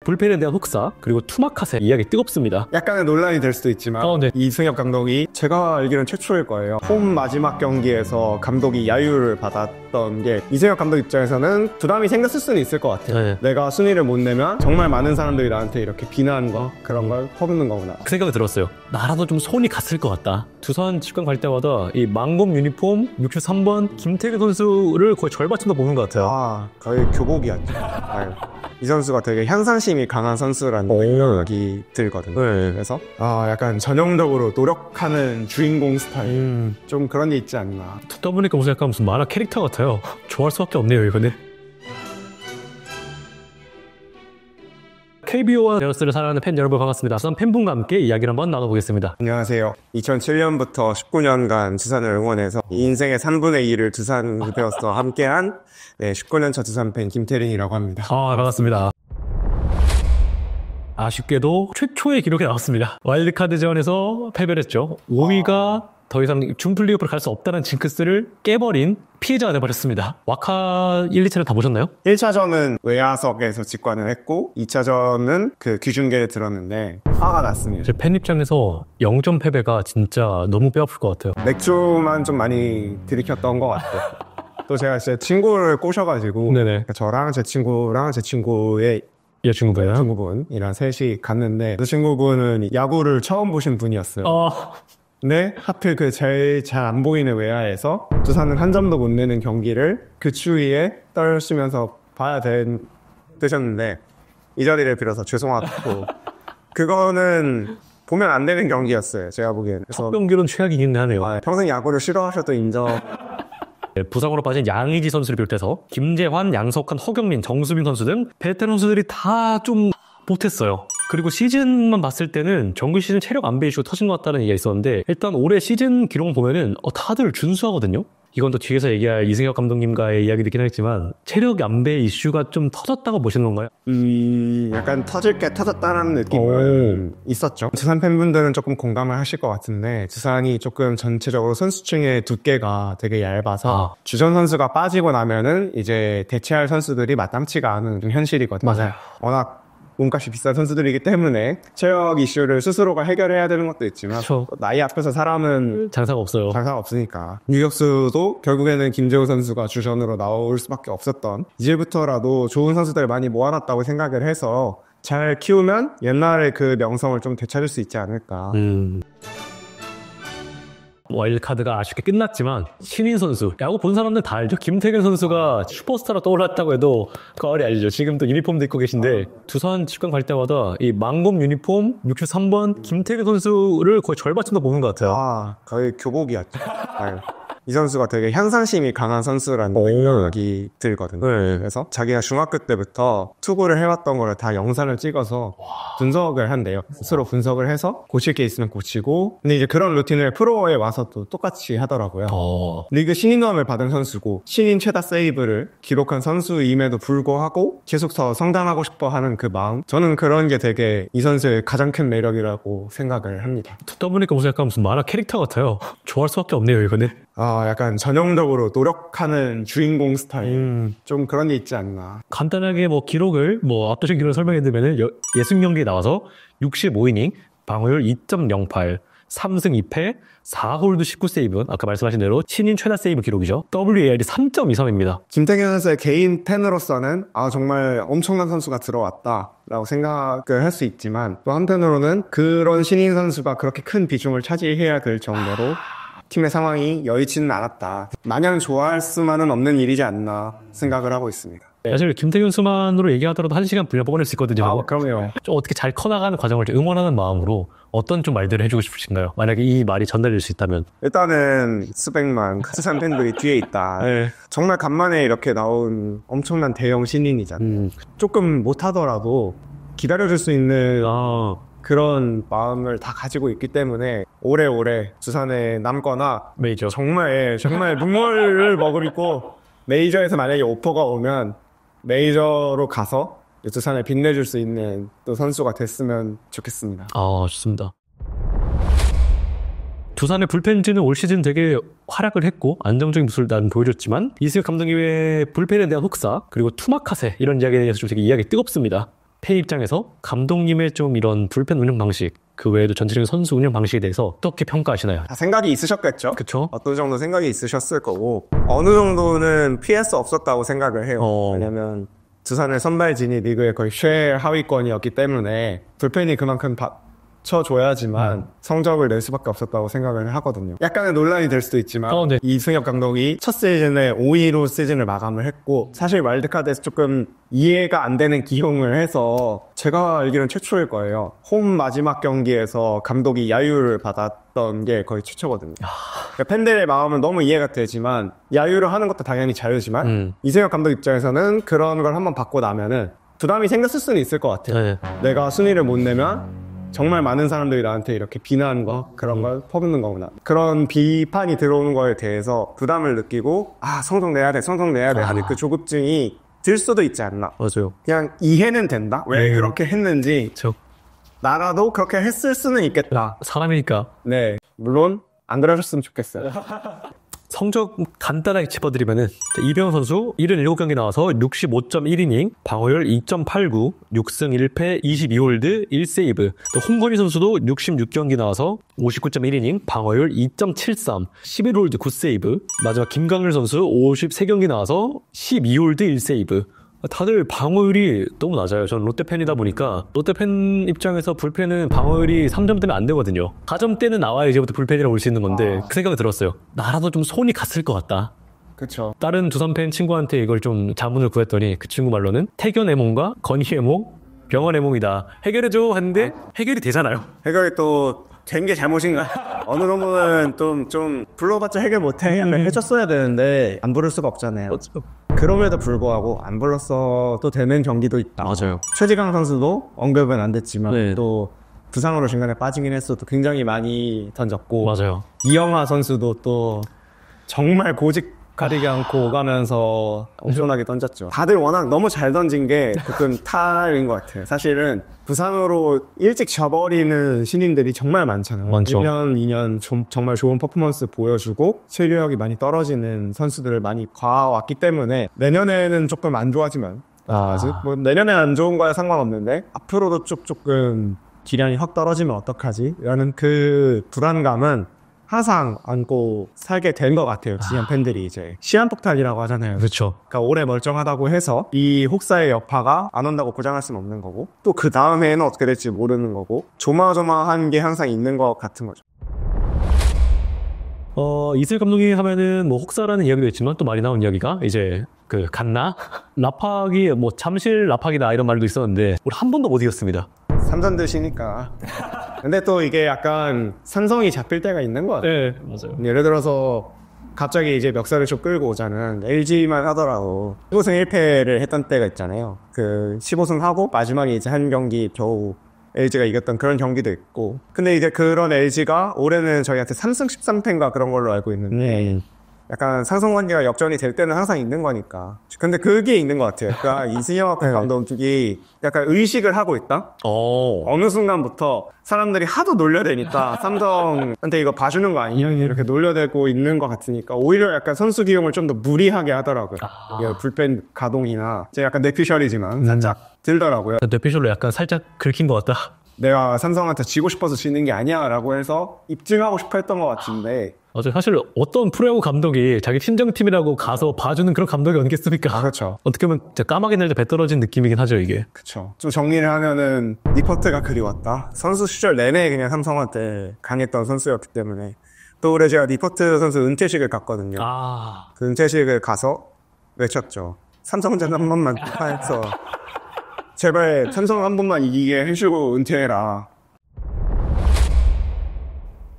불펜에 대한 혹사 그리고 투마카세 이야기 뜨겁습니다. 약간의 논란이 될 수도 있지만 네. 이승엽 감독이 제가 알기로는 최초일 거예요. 홈 마지막 경기에서 감독이 야유를 받았던 게 이승엽 감독 입장에서는 부담이 생겼을 수는 있을 것 같아요. 네. 내가 순위를 못 내면 정말 많은 사람들이 나한테 이렇게 비난과 그런 걸 퍼붓는 거구나. 그 생각이 들었어요. 나라도 좀 손이 갔을 것 같다. 두산 직관 갈 때마다 이 망검 유니폼 63번 김태균 선수를 거의 절반쯤 더 보는 것 같아요. 거의 교복이었죠. 이 선수가 되게 향상심이 강한 선수라는 생각이 들거든요. 그래서 약간 전형적으로 노력하는 주인공 스타일 좀 그런 게 있지 않나. 듣다 보니까 무슨 만화 캐릭터 같아요. 좋아할 수밖에 없네요, 이거는. KBO와 베어스를 사랑하는 팬 여러분 반갑습니다. 두산 팬분과 함께 이야기를 한번 나눠보겠습니다. 안녕하세요. 2007년부터 19년간 두산을 응원해서 인생의 3분의 2를 두산 베어스와 함께한 19년차 두산 팬 김태린이라고 합니다. 반갑습니다. 아쉽게도 최초의 기록이 나왔습니다. 와일드카드전에서 패배를 했죠. 5위가 더 이상 준플레이오프를 갈 수 없다는 징크스를 깨버린 피해자가 돼버렸습니다. 와카 1, 2차를 다 보셨나요? 1차전은 외야석에서 직관을 했고 2차전은 그 귀중계에 들었는데 화가 났습니다. 제 팬 입장에서 0점 패배가 진짜 너무 뼈아플 것 같아요. 맥주만 좀 많이 들이켰던 것 같아요. 또 제가 제 친구를 꼬셔가지고 네네. 저랑 제 친구랑 제 친구의 친구분이랑 셋이 갔는데 그 친구분은 야구를 처음 보신 분이었어요. 근데 하필 그 제일 잘 안 보이는 외야에서 두산은 한 점도 못 내는 경기를 그 추위에 떨시면서 봐야 되셨는데 이 자리를 빌어서 죄송하고 그거는 보면 안 되는 경기였어요. 제가 보기에는. 첫 경기로는 최악이긴 하네요. 평생 야구를 싫어하셔도 인정. 부상으로 빠진 양의지 선수를 비롯해서 김재환, 양석환, 허경민, 정수빈 선수 등 베테랑 선수들이 다 좀 못했어요. 그리고 시즌만 봤을 때는 정규 시즌 체력 안배 이슈가 터진 것 같다는 얘기가 있었는데 일단 올해 시즌 기록 보면은 다들 준수하거든요. 이건 또 뒤에서 얘기할 이승엽 감독님과의 이야기도 있긴 하겠지만 체력 안배 이슈가 좀 터졌다고 보시는 건가요? 약간 터질 게 터졌다는 느낌은 있었죠. 두산 팬분들은 조금 공감을 하실 것 같은데 두산이 조금 전체적으로 선수층의 두께가 되게 얇아서 주전 선수가 빠지고 나면은 이제 대체할 선수들이 마땅치가 않은 좀 현실이거든요. 맞아요. 워낙 몸값이 비싼 선수들이기 때문에 체력 이슈를 스스로가 해결해야 되는 것도 있지만 나이 앞에서 사람은 장사가 없어요. 장사가 없으니까 유격수도 결국에는 김재호 선수가 주전으로 나올 수밖에 없었던 이제부터라도 좋은 선수들 많이 모아놨다고 생각을 해서 잘 키우면 옛날의 그 명성을 좀 되찾을 수 있지 않을까. 와일드카드가 아쉽게 끝났지만 신인 선수, 야구 본 사람들 다 알죠. 김태균 선수가 슈퍼스타로 떠올랐다고 해도 거의 알죠. 지금 또 유니폼도 입고 계신데 두산 직관 갈 때마다 이 망검 유니폼 63번 김태균 선수를 거의 절반쯤 더 보는 것 같아요. 거의 교복이었죠. 이 선수가 되게 향상심이 강한 선수라는 생각이 들거든요. 그래서 자기가 중학교 때부터 투구를 해왔던 거를 다 영상을 찍어서 분석을 한대요. 스스로 분석을 해서 고칠 게 있으면 고치고 근데 이제 그런 루틴을 프로에 와서 또 똑같이 하더라고요. 리그 신인왕을 받은 선수고 신인 최다 세이브를 기록한 선수임에도 불구하고 계속 더 성장하고 싶어 하는 그 마음, 저는 그런 게 되게 이 선수의 가장 큰 매력이라고 생각을 합니다. 듣다 보니까 무슨 만화 캐릭터 같아요. 좋아할 수밖에 없네요, 이거는. 약간 전형적으로 노력하는 주인공 스타일 좀 그런 게 있지 않나. 간단하게 기록을 압도적 기록을 설명해드리면 60경기에 나와서 65이닝 방어율 2.08 3승 2패 4홀드 19세이브 아까 말씀하신 대로 신인 최다 세이브 기록이죠. WAR이 3.23입니다. 김태균 선수의 개인 팬으로서는 정말 엄청난 선수가 들어왔다 라고 생각을 할 수 있지만 또 한편으로는 그런 신인 선수가 그렇게 큰 비중을 차지해야 될 정도로 팀의 상황이 여의치는 않았다. 마냥 좋아할 수만은 없는 일이지 않나 생각을 하고 있습니다. 사실 김태균 수만으로 얘기하더라도 1시간 분량 뽑아낼 수 있거든요. 그럼요. 좀 어떻게 잘 커나가는 과정을 좀 응원하는 마음으로 어떤 좀 말들을 해주고 싶으신가요? 만약에 이 말이 전달될 수 있다면. 일단은 수백만 두산 팬들이 뒤에 있다. 정말 간만에 이렇게 나온 엄청난 대형 신인이잖아요. 조금 못하더라도 기다려줄 수 있는 그런 마음을 다 가지고 있기 때문에 오래오래 두산에 남거나 메이저 정말 눈물을 머금고 메이저에서 만약에 오퍼가 오면 메이저로 가서 두산을 빛내줄 수 있는 또 선수가 됐으면 좋겠습니다. 좋습니다. 두산의 불펜진은 올 시즌 되게 활약을 했고 안정적인 모습을 난 보여줬지만 이승엽 감독님의 불펜에 대한 혹사 그리고 투마카세 이런 이야기에 대해서 좀 되게 이야기 뜨겁습니다. 팬 입장에서 감독님의 좀 이런 불펜 운영 방식, 그 외에도 전체적인 선수 운영 방식에 대해서 어떻게 평가하시나요? 다 생각이 있으셨겠죠? 그쵸? 어떤 정도 생각이 있으셨을 거고 어느 정도는 피할 수 없었다고 생각을 해요. 왜냐면 두산의 선발진이 리그의 거의 최하위권이었기 때문에 불펜이 그만큼 받쳐줘야지만 성적을 낼 수밖에 없었다고 생각을 하거든요. 약간의 논란이 될 수도 있지만 네. 이승엽 감독이 첫 시즌에 5위로 시즌을 마감을 했고 사실 와일드카드에서 조금 이해가 안 되는 기용을 해서 제가 알기로는 최초일 거예요. 홈 마지막 경기에서 감독이 야유를 받았던 게 거의 최초거든요. 그러니까 팬들의 마음은 너무 이해가 되지만 야유를 하는 것도 당연히 자유지만 이승엽 감독 입장에서는 그런 걸 한번 받고 나면은 부담이 생겼을 수는 있을 것 같아요. 네. 내가 순위를 못 내면 정말 많은 사람들이 나한테 이렇게 비난한 거 그런 걸 퍼붓는 거구나. 그런 비판이 들어오는 거에 대해서 부담을 느끼고 성적 내야 돼 하는 그 조급증이 들 수도 있지 않나. 맞아요. 그냥 이해는 된다. 왜 그렇게 했는지 나라도 그렇게 했을 수는 있겠다. 사람이니까. 네, 물론 안 그러셨으면 좋겠어요. 성적 간단하게 짚어드리면은 이병헌 선수 77경기 나와서 65.1이닝, 방어율 2.89, 6승 1패, 22홀드, 1세이브. 또 홍건희 선수도 66경기 나와서 59.1이닝, 방어율 2.73, 11홀드 9세이브. 마지막 김강률 선수 53경기 나와서 12홀드 1세이브. 다들 방어율이 너무 낮아요. 저는 롯데 팬이다 보니까 롯데 팬 입장에서 불펜은 방어율이 3점 때문에 안 되거든요. 4점 때는 나와야 이제부터 불펜이라고 볼 수 있는 건데 그 생각이 들었어요. 나라도 좀 손이 갔을 것 같다. 그렇죠. 다른 두산 팬 친구한테 이걸 좀 자문을 구했더니 그 친구 말로는 태견 애몽과 건희 애몽, 병원 애몽이다. 해결해줘 했는데 해결이 되잖아요. 해결이 또 된 게 잘못인가? 어느 정도는 좀 불러봤자 해결 못해 해줬어야 되는데 안 부를 수가 없잖아요. 그럼에도 불구하고 안 불렀어도 되는 경기도 있다. 맞아요. 최지강 선수도 언급은 안 됐지만 네. 또 부상으로 중간에 빠지긴 했어도 굉장히 많이 던졌고 맞아요. 이영하 선수도 또 정말 고직 가리지 않고 오가면서 엄청나게 던졌죠. 다들 워낙 너무 잘 던진 게 조금 탈인 것 같아요. 사실은 부상으로 일찍 져버리는 신인들이 정말 많잖아요. 많죠. 1년, 2년 정말 좋은 퍼포먼스 보여주고 체력이 많이 떨어지는 선수들을 많이 봐왔기 때문에 내년에는 조금 안 좋아지면 아직 뭐 내년에 안 좋은 거야 상관없는데 앞으로도 조금 기량이 확 떨어지면 어떡하지? 라는 그 불안감은 항상 안고 살게 된 것 같아요. 지금 팬들이 이제 시한폭탄이라고 하잖아요. 그렇죠. 그러니까 올해 멀쩡하다고 해서 이 혹사의 여파가 안 온다고 보장할 수는 없는 거고 또 그 다음 해에는 어떻게 될지 모르는 거고 조마조마한 게 항상 있는 것 같은 거죠. 이슬 감독이 하면은 뭐 혹사라는 이야기도 있지만 또 많이 나온 이야기가 이제 그 갔나? 라팍이 뭐 잠실 라팍이다 이런 말도 있었는데 우리 한 번도 못 이겼습니다. 3전 드시니까. 근데 또 이게 약간 산성이 잡힐 때가 있는 것 같아요. 네, 맞아요. 예를 들어서 갑자기 이제 멱살을 좀 끌고 오자는 LG만 하더라도 15승 1패를 했던 때가 있잖아요. 그 15승 하고 마지막에 이제 한 경기 겨우 LG가 이겼던 그런 경기도 있고. 근데 이제 그런 LG가 올해는 저희한테 3승 13패인가 그런 걸로 알고 있는데 약간 상승관계가 역전이 될 때는 항상 있는 거니까. 근데 그게 있는 것 같아요. 그러니까 이승엽 감독이 약간 의식을 하고 있다? 어느 순간부터 사람들이 하도 놀려대니까 삼성한테 이거 봐주는 거 아니냐 이렇게 놀려대고 있는 것 같으니까 오히려 약간 선수 기용을 좀 더 무리하게 하더라고요. 이게 불펜 가동이나 이제 약간 뇌피셜이지만 살짝 들더라고요. 뇌피셜로 약간 살짝 긁힌 것 같다. 내가 삼성한테 지고 싶어서 지는 게 아니야 라고 해서 입증하고 싶어 했던 것 같은데 맞아요. 사실 어떤 프로야구 감독이 자기 친정팀이라고 가서 봐주는 그런 감독이 어딨겠습니까? 그렇죠. 어떻게 보면 진짜 까마귀 날때 배 떨어진 느낌이긴 하죠, 이게. 그쵸. 좀 정리를 하면은 니퍼트가 그리웠다. 선수 시절 내내 그냥 삼성한테 강했던 선수였기 때문에 또 올해 제가 니퍼트 선수 은퇴식을 갔거든요. 그 은퇴식을 가서 외쳤죠. 삼성전 한 번만 해서 제발 삼성 한 번만 이기게 해주고 은퇴해라.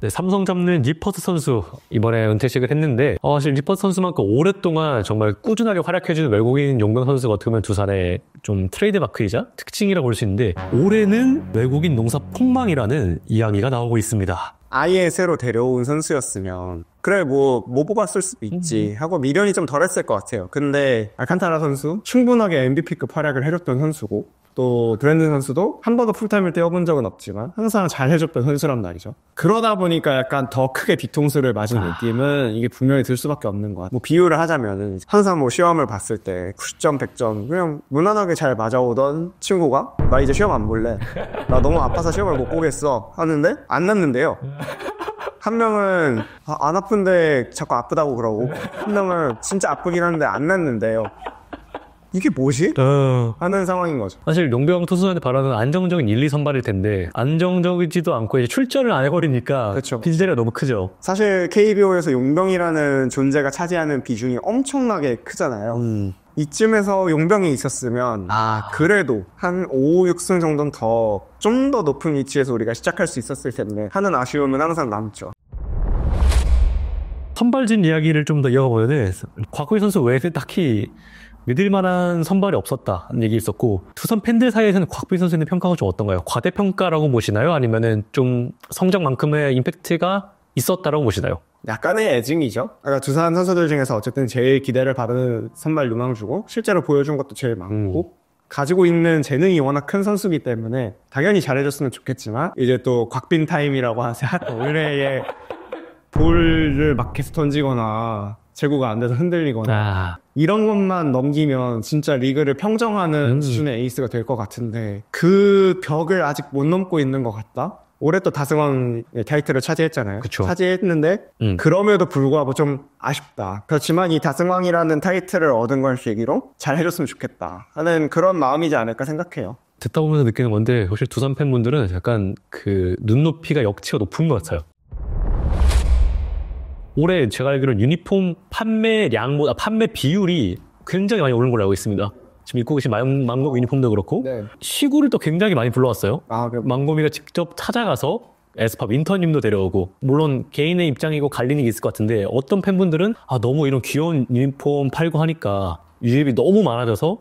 네, 삼성 잡는 니퍼트 선수 이번에 은퇴식을 했는데 사실 니퍼트 선수만큼 오랫동안 정말 꾸준하게 활약해주는 외국인 용병 선수가 어떻게 보면 두산의 좀 트레이드마크이자 특징이라고 볼 수 있는데 올해는 외국인 농사 폭망이라는 이야기가 나오고 있습니다. 아예 새로 데려온 선수였으면 그래 뭐 뽑았을 수도 있지 하고 미련이 좀 덜했을 것 같아요. 근데 알칸타라 선수 충분하게 MVP급 활약을 해줬던 선수고 또 브랜든 선수도 한 번도 풀타임을 뛰어본 적은 없지만 항상 잘해줬던 선수란 말이죠. 그러다 보니까 약간 더 크게 뒤통수를 맞은 느낌은 이게 분명히 들 수밖에 없는 것 같아요. 뭐 비유를 하자면은 항상 뭐 시험을 봤을 때 90점, 100점 그냥 무난하게 잘 맞아오던 친구가 나 이제 시험 안 볼래. 나 너무 아파서 시험을 못 보겠어 하는데 안 났는데요. 한 명은 안 아픈데 자꾸 아프다고 그러고 한 명은 진짜 아프긴 한데 안 났는데요. 이게 뭐지? 하는 상황인 거죠. 사실 용병 투수한테 바라는 안정적인 1, 2 선발일 텐데 안정적이지도 않고 이제 출전을 안 해버리니까 그쵸. 빈자리가 너무 크죠. 사실 KBO에서 용병이라는 존재가 차지하는 비중이 엄청나게 크잖아요. 이쯤에서 용병이 있었으면 그래도 한 5, 6승 정도는 좀 더 높은 위치에서 우리가 시작할 수 있었을 텐데 하는 아쉬움은 항상 남죠. 선발진 이야기를 좀 더 이어가보면 곽호희 선수 외에는 딱히 믿을 만한 선발이 없었다는 얘기 있었고 두산 팬들 사이에서는 곽호희 선수의 평가가 좀 어떤가요? 과대평가라고 보시나요? 아니면은 좀 성적만큼의 임팩트가 있었다라고 보시나요? 약간의 애증이죠. 그러니까 두산 선수들 중에서 어쨌든 제일 기대를 받은 선발 유망주고 실제로 보여준 것도 제일 많고 가지고 있는 재능이 워낙 큰 선수이기 때문에 당연히 잘해줬으면 좋겠지만 이제 또 곽빈 타임이라고 하세요. 올해의 볼을 막 계속 던지거나 제구가 안 돼서 흔들리거나 이런 것만 넘기면 진짜 리그를 평정하는 수준의 에이스가 될 것 같은데 그 벽을 아직 못 넘고 있는 것 같다? 올해 또 다승왕 타이틀을 차지했잖아요. 그쵸. 차지했는데 그럼에도 불구하고 좀 아쉽다. 그렇지만 이 다승왕이라는 타이틀을 얻은 걸 계기로 잘 해줬으면 좋겠다 하는 그런 마음이지 않을까 생각해요. 듣다 보면서 느끼는 건데 혹시 두산 팬분들은 약간 그 눈높이가 역치가 높은 것 같아요. 올해 제가 알기로는 유니폼 판매량보다 판매 비율이 굉장히 많이 오른 걸로 알고 있습니다. 지금 입고 계신 망고 유니폼도 그렇고 시구를 또 굉장히 많이 불러왔어요. 망고미가 직접 찾아가서 에스팝 인턴님도 데려오고 물론 개인의 입장이고 갈리는 게 있을 것 같은데 어떤 팬분들은 너무 이런 귀여운 유니폼 팔고 하니까 유입이 너무 많아져서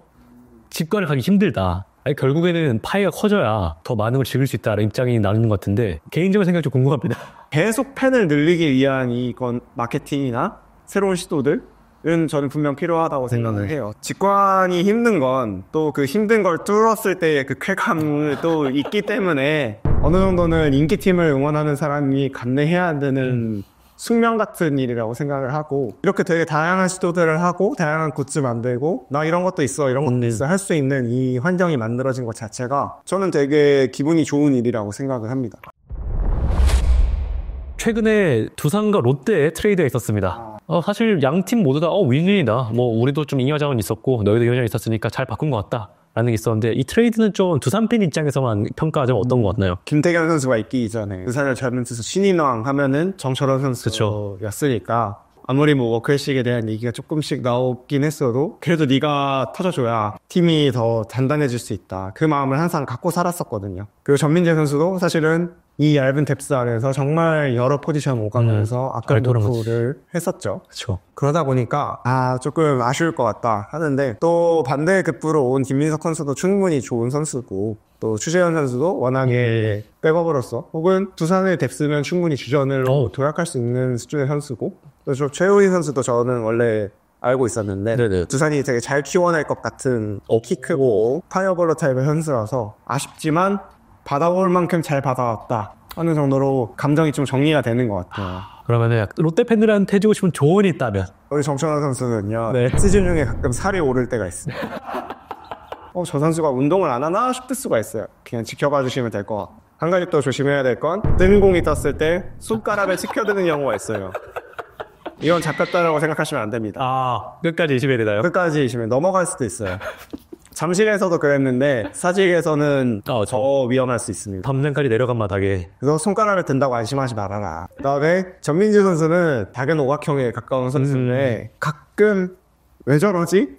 집가를 가기 힘들다. 아니, 결국에는 파이가 커져야 더 많은 걸 즐길 수 있다라는 입장이 나누는 것 같은데 개인적인 생각이 좀 궁금합니다. 계속 팬을 늘리기 위한 이건 마케팅이나 새로운 시도들은 저는 분명 필요하다고 생각을 해요. 직관이 힘든 건 또 그 힘든 걸 뚫었을 때의 그 쾌감이 또 있기 때문에 어느 정도는 인기팀을 응원하는 사람이 감내해야 되는 숙명 같은 일이라고 생각을 하고 이렇게 되게 다양한 시도들을 하고 다양한 굿즈 만들고 나 이런 것도 있어 이런 것도 있어 할 수 있는 이 환경이 만들어진 것 자체가 저는 되게 기분이 좋은 일이라고 생각을 합니다. 최근에 두산과 롯데에 트레이드가 있었습니다. 사실 양 팀 모두 다 윈윈이다. 뭐 우리도 좀 잉여 자원 있었고 너희도 잉여 자원 있었으니까 잘 바꾼 것 같다. 라는 게 있었는데 이 트레이드는 좀 두산 팬 입장에서만 평가하자면 어떤 것 같나요? 김태경 선수가 있기 이전에 두산을 잘면서 신인왕 하면은 정철원 선수였으니까 아무리 뭐 워크의식에 대한 얘기가 조금씩 나오긴 했어도 그래도 네가 터져줘야 팀이 더 단단해질 수 있다. 그 마음을 항상 갖고 살았었거든요. 그리고 전민재 선수도 사실은 이 얇은 뎁스 안에서 정말 여러 포지션 오가면서 악감도를 했었죠. 그렇죠. 그러다 보니까 조금 아쉬울 것 같다 하는데 또 반대급부로 온 김민석 선수도 충분히 좋은 선수고 또 추재현 선수도 워낙에 백업으로서 혹은 두산의 뎁스면 충분히 주전으로 도약할 수 있는 수준의 선수고 또 최우희 선수도 저는 원래 알고 있었는데 두산이 되게 잘 키워낼 것 같은 키 크고 파이어볼러 타입의 선수라서 아쉽지만 받아올 만큼 잘 받아왔다 하는 정도로 감정이 좀 정리가 되는 것 같아요. 그러면은 롯데 팬들한테 해주고 싶은 조언이 있다면? 우리 정천환 선수는요 시즌 중에 가끔 살이 오를 때가 있어요. 저 선수가 운동을 안 하나 싶을 수가 있어요. 그냥 지켜봐 주시면 될 것 같고 한 가지 또 조심해야 될 건 뜨는 공이 떴을 때 손가락을 치켜드는 경우가 있어요. 이건 잡혔다라고 생각하시면 안 됩니다. 끝까지 의심해야 되나요? 끝까지 의심해 넘어갈 수도 있어요. 잠실에서도 그랬는데 사직에서는 더 위험할 수 있습니다. 담장까지 내려간 마당에 그래서 손가락을 든다고 안심하지 말아라. 그다음에 전민지 선수는 작은 오각형에 가까운 선수인데 가끔 왜 저러지?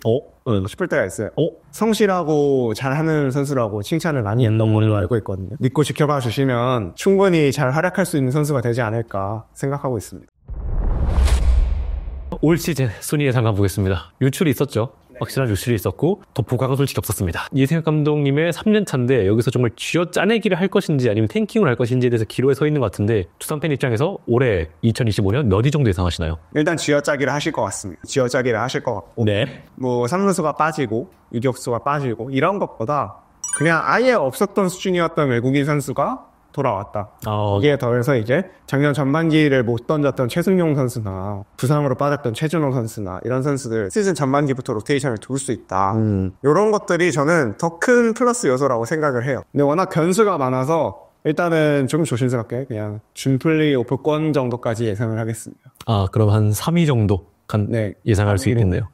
싶을 때가 있어요. 성실하고 잘하는 선수라고 칭찬을 많이 했던 걸로 알고 있거든요. 믿고 지켜봐 주시면 충분히 잘 활약할 수 있는 선수가 되지 않을까 생각하고 있습니다. 올 시즌 순위에 잠깐 보겠습니다. 유출이 있었죠. 확실한 유출이 있었고 더 보강은 솔직히 없었습니다. 이승엽 감독님의 3년 차인데 여기서 정말 쥐어짜내기를 할 것인지 아니면 탱킹을 할 것인지에 대해서 기로에 서 있는 것 같은데 두산 팬 입장에서 올해 2025년 몇 위 정도 예상하시나요? 일단 쥐어짜기를 하실 것 같습니다. 쥐어짜기를 하실 것 같고 네. 뭐 삼루수가 빠지고 유격수가 빠지고 이런 것보다 그냥 아예 없었던 수준이었던 외국인 선수가 돌아왔다. 거기에 더해서 이제 작년 전반기를 못 던졌던 최승용 선수나 부상으로 빠졌던 최준호 선수나 이런 선수들 시즌 전반기부터 로테이션을 둘 수 있다. 이런 것들이 저는 더 큰 플러스 요소라고 생각을 해요. 근데 워낙 변수가 많아서 일단은 좀 조심스럽게 그냥 준 플레이오프권 정도까지 예상을 하겠습니다. 그럼 한 3위 정도 네, 예상할 수 있겠네요.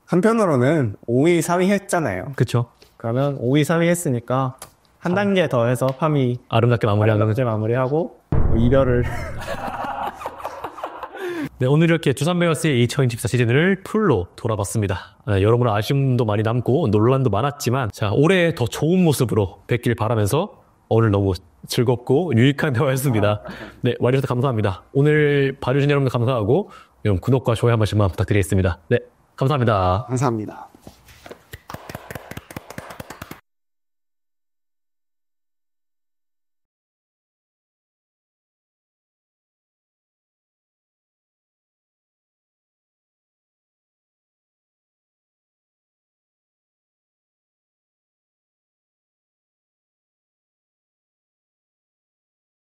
한편으로는 5위, 4위 했잖아요. 그쵸. 그러면 5위, 4위 했으니까 한 단계 더 해서 3위 아름답게 마무리하고 이별을 네, 오늘 이렇게 두산 베어스의 2024 시즌을 풀로 돌아봤습니다. 여러분은 아쉬움도 많이 남고 논란도 많았지만 자, 올해 더 좋은 모습으로 뵙길 바라면서 오늘 너무 즐겁고 유익한 대화였습니다. 네, 와주셔서 감사합니다. 오늘 봐주신 여러분 감사하고 여러분 구독과 좋아요 한 번씩만 부탁드리겠습니다. 네, 감사합니다. 감사합니다.